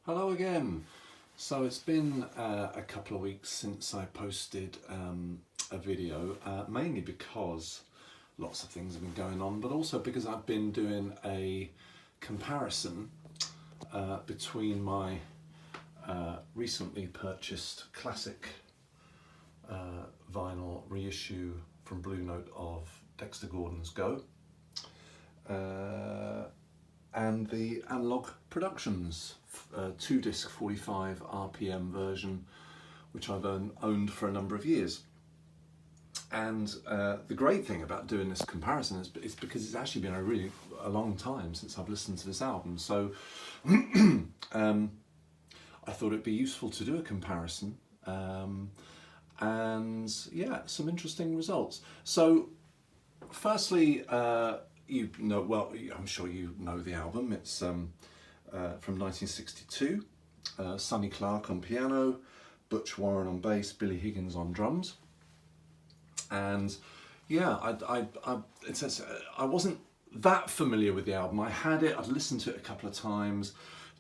Hello again. So it's been a couple of weeks since I posted a video, mainly because lots of things have been going on, but also because I've been doing a comparison between my recently purchased classic vinyl reissue from Blue Note of Dexter Gordon's Go and the Analogue Productions 2-disc 45 RPM version, which I've owned for a number of years. And the great thing about doing this comparison is because it's actually been a long time since I've listened to this album. So I thought it'd be useful to do a comparison. And yeah, some interesting results. So firstly, you know, well, I'm sure you know the album. It's from 1962. Sonny Clark on piano, Butch Warren on bass, Billy Higgins on drums. And yeah, I wasn't that familiar with the album. I had it, I'd listened to it a couple of times.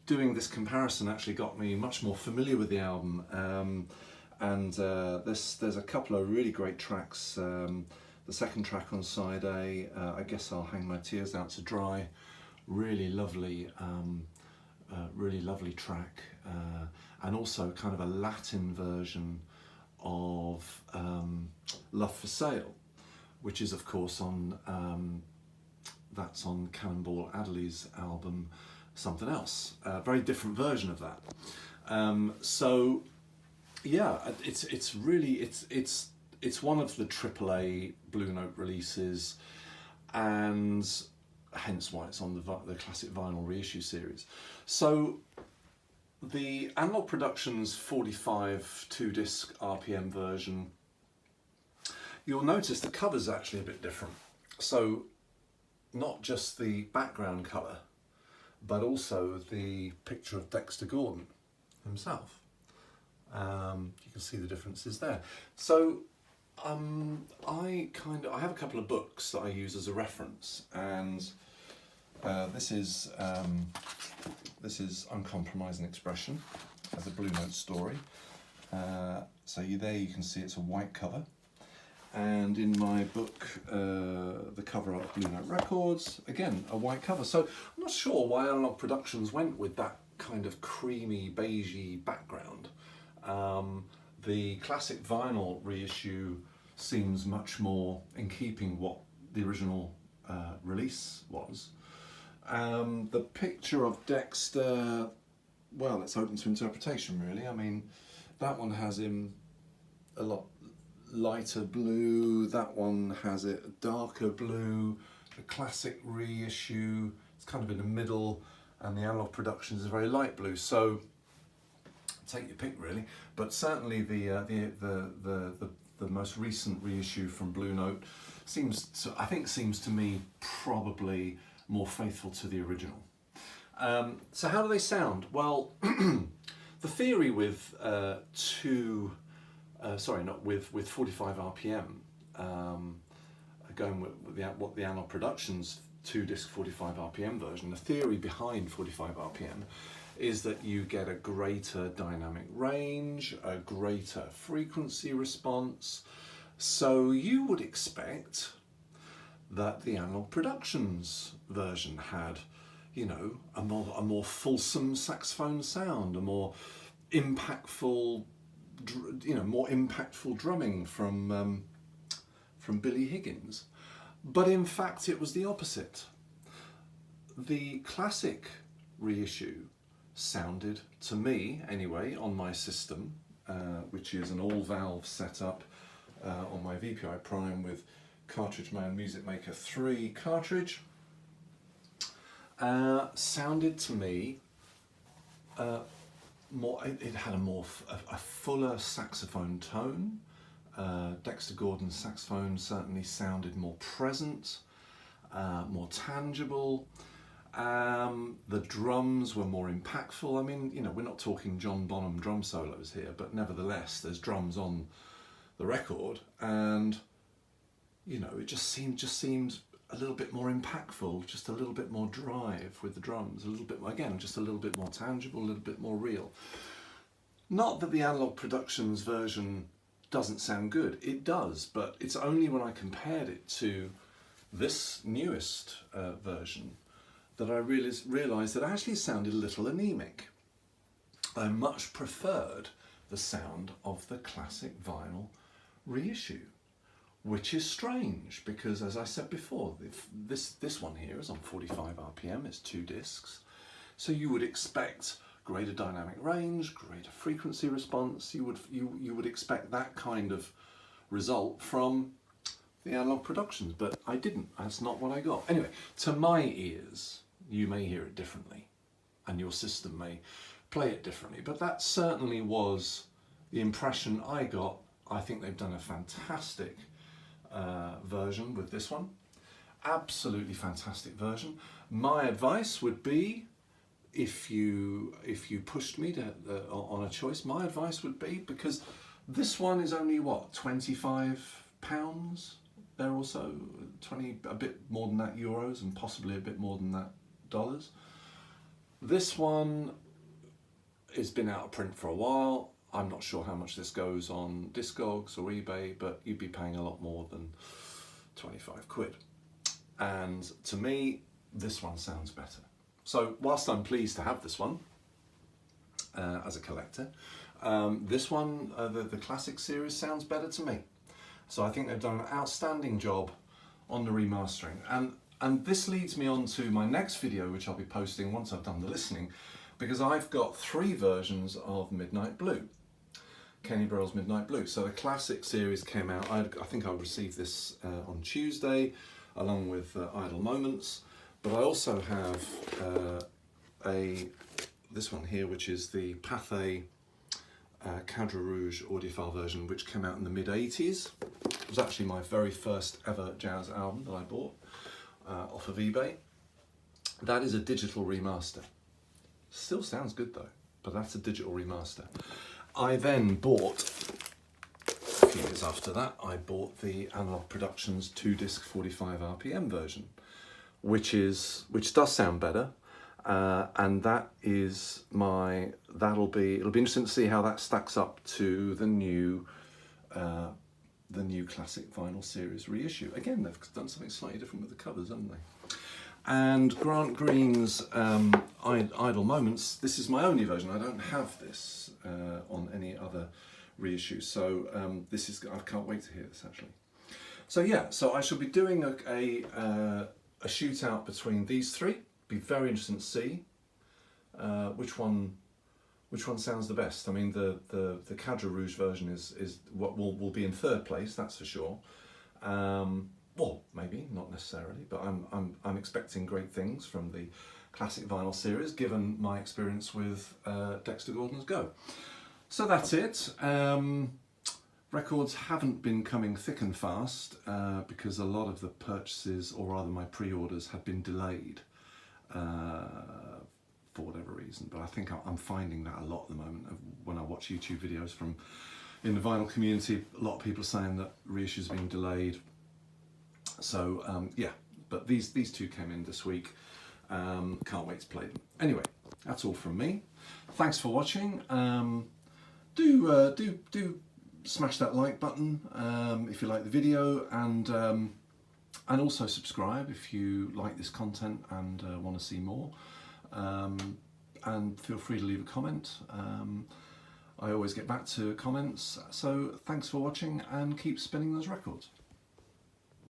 Doing this comparison actually got me much more familiar with the album. There's a couple of really great tracks. The second track on side A, I Guess I'll Hang My Tears Out to Dry, really lovely track, and also kind of a Latin version of Love for Sale, which is of course on that's on Cannonball Adderley's album Something Else, a very different version of that. So yeah, it's one of the AAA Blue Note releases, and hence why it's on the classic vinyl reissue series. So the Analogue Productions 45 2-disc RPM version, you'll notice the cover's actually a bit different. So not just the background colour, but also the picture of Dexter Gordon himself. You can see the differences there. So I have a couple of books that I use as a reference, and this is Uncompromising Expression as a Blue Note story. So there you can see it's a white cover, and in my book, the cover of Blue Note Records, again a white cover. So I'm not sure why Analogue Productions went with that kind of creamy beigey background. The classic vinyl reissue seems much more in keeping what the original release was. The picture of Dexter, well, it's open to interpretation really. I mean, that one has him a lot lighter blue, that one has it darker blue. The classic reissue, it's kind of in the middle, and the Analogue Productions is very light blue. So take your pick really, but certainly the most recent reissue from Blue Note seems to me probably more faithful to the original. So how do they sound? Well, the theory with 45 RPM, going with what the Analogue Productions 2-disc 45 RPM version, the theory behind 45 RPM is that you get a greater dynamic range, a greater frequency response. So you would expect that the Analogue Productions version had, you know, a more fulsome saxophone sound, a more impactful, more impactful drumming from Billy Higgins. But in fact, it was the opposite. The classic reissue sounded, to me anyway, on my system, which is an all-valve setup on my VPI Prime with Cartridge Man Music Maker 3 cartridge, sounded to me more. It had a fuller saxophone tone. Dexter Gordon's saxophone certainly sounded more present, more tangible. The drums were more impactful. I mean, you know, we're not talking John Bonham drum solos here, but nevertheless, there's drums on the record, and you know, it just seemed a little bit more impactful, just a little bit more drive with the drums, a little bit, again, just a little bit more tangible, a little bit more real. Not that the Analogue Productions version doesn't sound good, it does, but it's only when I compared it to this newest version that I realised that actually it sounded a little anemic. I much preferred the sound of the classic vinyl reissue, which is strange because, as I said before, this one here is on 45 RPM, it's 2 discs, so you would expect greater dynamic range, greater frequency response. You would expect that kind of result from the Analogue Productions, but I didn't. That's not what I got. Anyway, to my ears, you may hear it differently, and your system may play it differently, but that certainly was the impression I got. I think they've done a fantastic version with this one. Absolutely fantastic version. My advice would be, if you pushed me to on a choice, my advice would be, because this one is only what, £25 there, also 20, a bit more than that euros, and possibly a bit more than that dollars. This one has been out of print for a while. I'm not sure how much this goes on Discogs or eBay, but you'd be paying a lot more than 25 quid. And to me, this one sounds better. So whilst I'm pleased to have this one as a collector, this one, the classic series, sounds better to me. So I think they've done an outstanding job on the remastering. And this leads me on to my next video, which I'll be posting once I've done the listening, because I've got 3 versions of Midnight Blue, Kenny Burrell's Midnight Blue. So the classic series came out, I think I received this on Tuesday, along with Idle Moments. But I also have this one here, which is the Pathé Cadre Rouge audiophile version, which came out in the mid-80s. It was actually my very first ever jazz album that I bought off of eBay. That is a digital remaster. Still sounds good though, but that's a digital remaster. I then bought, a few years after that, I bought the Analogue Productions 2-disc 45 RPM version, which does sound better, and that is it'll be interesting to see how that stacks up to the new classic vinyl series reissue. Again, they've done something slightly different with the covers, haven't they? And Grant Green's Idle Moments, this is my only version. I don't have this on any other reissue, so I can't wait to hear this actually. So yeah, so I shall be doing a shootout between these 3. Be very interesting to see which one sounds the best. I mean, the Cadre Rouge version is what will be in 3rd place, that's for sure. Well, maybe not necessarily, but I'm expecting great things from the classic vinyl series, given my experience with Dexter Gordon Go. So that's it. Records haven't been coming thick and fast because a lot of the purchases, or rather my pre-orders, have been delayed for whatever reason. But I think I'm finding that a lot at the moment when I watch YouTube videos from in the vinyl community. A lot of people are saying that reissues are being delayed. So yeah, but these 2 came in this week. Can't wait to play them. Anyway, that's all from me. Thanks for watching. Do smash that like button if you like the video, and also subscribe if you like this content and want to see more. And feel free to leave a comment. I always get back to comments. So thanks for watching, and keep spinning those records.